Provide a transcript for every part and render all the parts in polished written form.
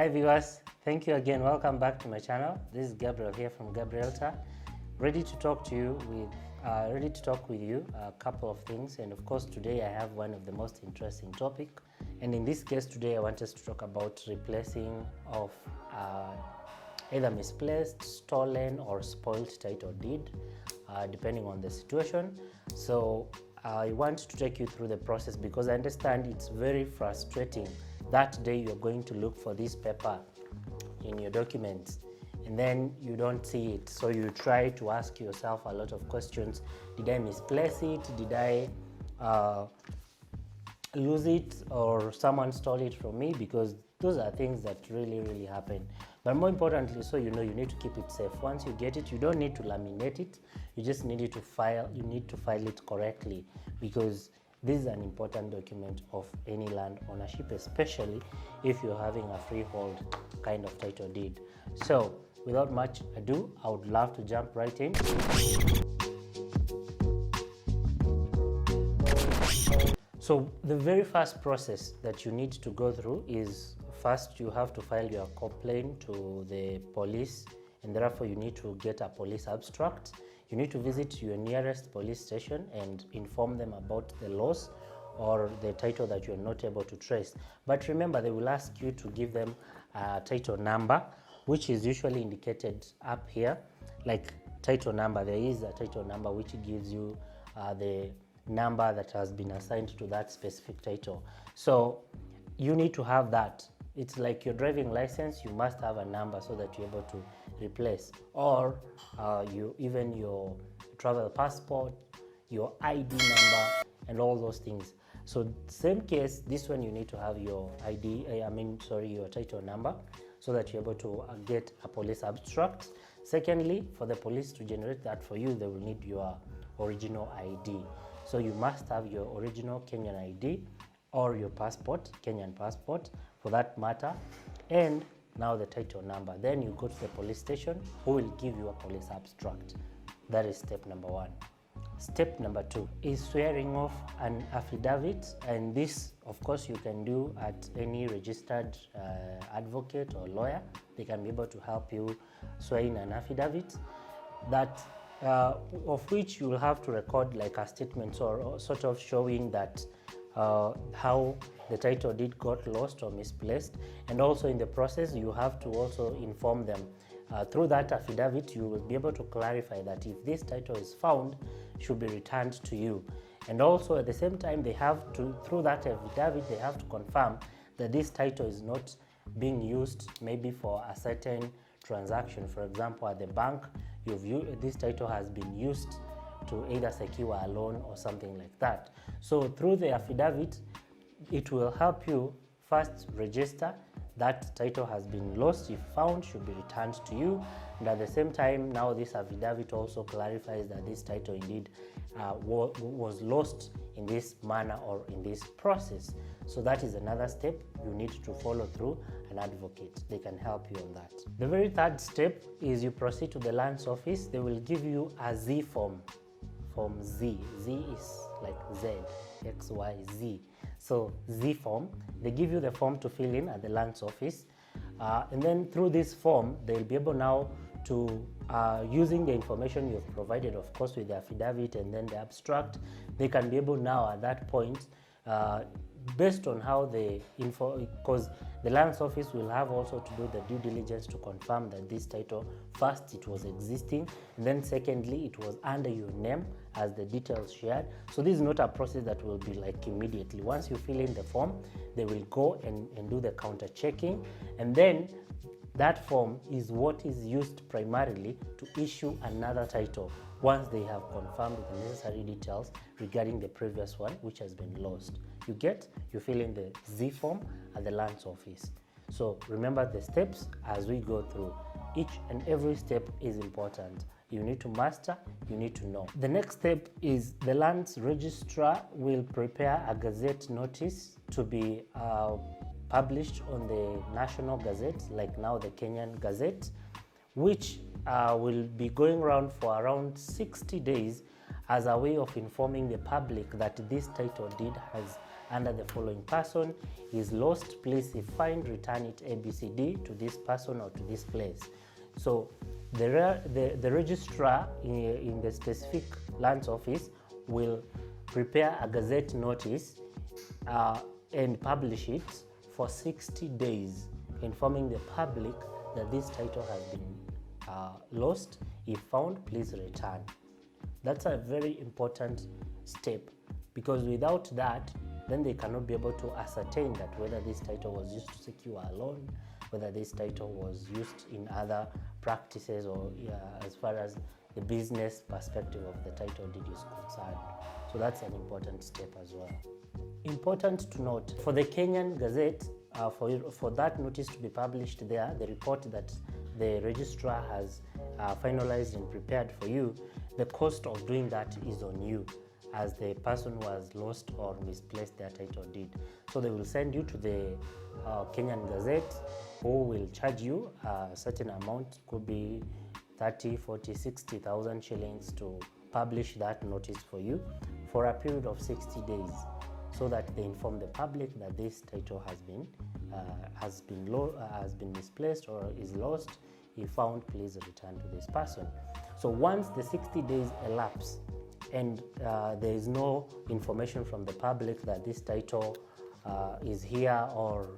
Hi viewers, thank you again. Welcome back to my channel. This is Gabriel here from Gabrielta, ready to talk to you a couple of things. And of course, today I have one of the most interesting topic. And in this case today, I want us to talk about replacing of either misplaced, stolen, or spoiled title deed, depending on the situation. So I want to take you through the process because I understand it's very frustrating. That day you're going to look for this paper in your documents and then you don't see it. So you try to ask yourself a lot of questions. Did I misplace it? Did I lose it, or someone stole it from me? Because those are things that really happen. But more importantly, so you know, you need to keep it safe. Once you get it, you don't need to laminate it. You just need it to file. You need to file it correctly, because this is an important document of any land ownership, especially if you're having a freehold kind of title deed. So without much ado, I would love to jump right in. So the very first process that you need to go through is, first you have to file your complaint to the police, and therefore you need to get a police abstract. You need to visit your nearest police station and inform them about the loss or the title that you're not able to trace. But remember, they will ask you to give them a title number, which is usually indicated up here, like title number. There is a title number which gives you the number that has been assigned to that specific title. So you need to have that. It's like your driving license, you must have a number so that you're able to replace, or even your travel passport, your ID number, and all those things. So same case, this one you need to have your your title number so that you're able to get a police abstract. Secondly, for the police to generate that for you, they will need your original ID. So you must have your original Kenyan ID or your passport, Kenyan passport for that matter, and now the title number. Then you go to the police station, who will give you a police abstract. That is step number one. Step number two is swearing off an affidavit, and this of course you can do at any registered advocate or lawyer. They can be able to help you swear in an affidavit that of which you will have to record like a statement or sort of showing that how the title deed got lost or misplaced. And also in the process you have to also inform them through that affidavit. You will be able to clarify that if this title is found, it should be returned to you. And also at the same time, they have to, through that affidavit, they have to confirm that this title is not being used maybe for a certain transaction. For example, at the bank, this title has been used to either secure a loan or something like that. So through the affidavit, it will help you first register that title has been lost. If found, should be returned to you. And at the same time, now this affidavit also clarifies that this title indeed was lost in this manner or in this process. So that is another step you need to follow through an advocate. They can help you on that. The very third step is you proceed to the lands office. They will give you a Z form. Form Z. Z is like Z, X, Y, Z. So Z form, they give you the form to fill in at the lands office. And then through this form, they'll be able now to, using the information you've provided, of course, with the affidavit and then the abstract, they can be able now at that point, based on how the info, because the lands office will have also to do the due diligence to confirm that this title, first it was existing, and then secondly it was under your name as the details shared. So this is not a process that will be like immediately. Once you fill in the form, they will go and do the counter checking, and then that form is what is used primarily to issue another title once they have confirmed the necessary details regarding the previous one which has been lost. You fill in the Z form at the lands office. So remember the steps as we go through. Each and every step is important. You need to master, you need to know. The next step is the lands registrar will prepare a gazette notice to be published on the national gazette, like now the Kenyan Gazette, which will be going around for around 60 days as a way of informing the public that this title deed has under the following person is lost, please if find return it ABCD to this person or to this place. So the registrar in the specific lands office will prepare a gazette notice and publish it for 60 days, informing the public that this title has been lost. If found, please return. That's a very important step, because without that, then they cannot be able to ascertain that whether this title was used to secure a loan, whether this title was used in other practices, or as far as the business perspective of the title deed is concerned. So that's an important step as well. Important to note, for the Kenyan Gazette, for that notice to be published there, the report that the registrar has finalized and prepared for you, the cost of doing that is on you, as the person who has lost or misplaced their title deed. So they will send you to the Kenyan Gazette, who will charge you a certain amount, could be 30, 40, 60,000 shillings to publish that notice for you for a period of 60 days, so that they inform the public that this title has been misplaced or is lost. If found, please return to this person. So once the 60 days elapse and there is no information from the public that this title is here or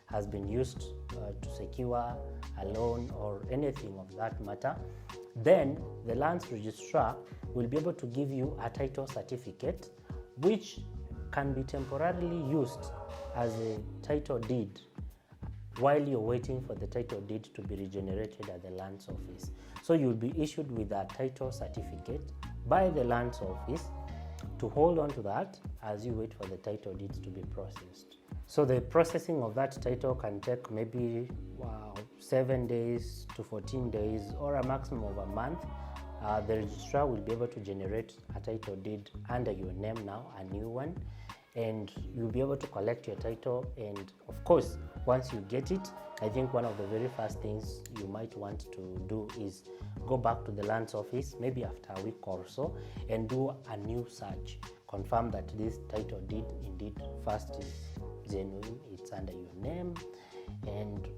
has been used to secure a loan or anything of that matter, then the lands registrar will be able to give you a title certificate, which can be temporarily used as a title deed while you're waiting for the title deed to be regenerated at the lands office. So you'll be issued with a title certificate by the lands office to hold on to that as you wait for the title deeds to be processed. So the processing of that title can take maybe 7 days to 14 days or a maximum of a month. The registrar will be able to generate a title deed under your name now, a new one, and you'll be able to collect your title. And of course, once you get it, I think one of the very first things you might want to do is go back to the lands office, maybe after a week or so, and do a new search. Confirm that this title deed indeed first is genuine, it's under your name, and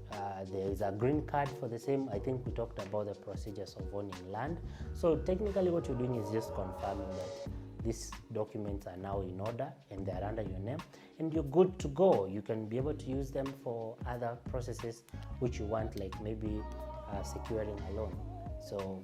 there is a green card for the same. I think we talked about the procedures of owning land. So technically what you're doing is just confirming that these documents are now in order and they are under your name, and you're good to go. You can be able to use them for other processes which you want, like maybe securing a loan. So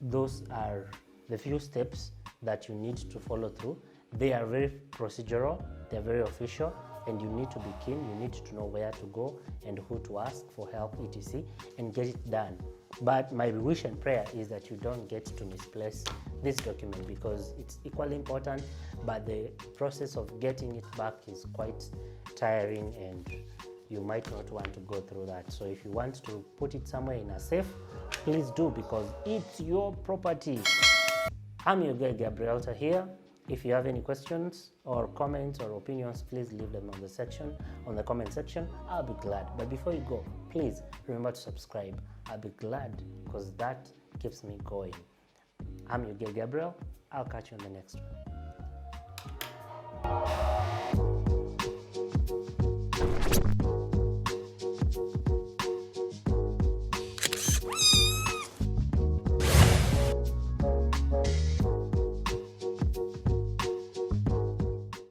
those are the few steps that you need to follow through. They are very procedural, they're very official, and you need to be keen. You need to know where to go and who to ask for help, etc., and get it done. But my wish and prayer is that you don't get to misplace this document, because it's equally important, but the process of getting it back is quite tiring and you might not want to go through that. So if you want to put it somewhere in a safe, please do, because it's your property. I'm your guy Gabrielta here. If you have any questions or comments or opinions, please leave them on the comment section. I'll be glad. But before you go, please remember to subscribe. I'll be glad, because that keeps me going. I'm your guy Gabriel. I'll catch you on the next one.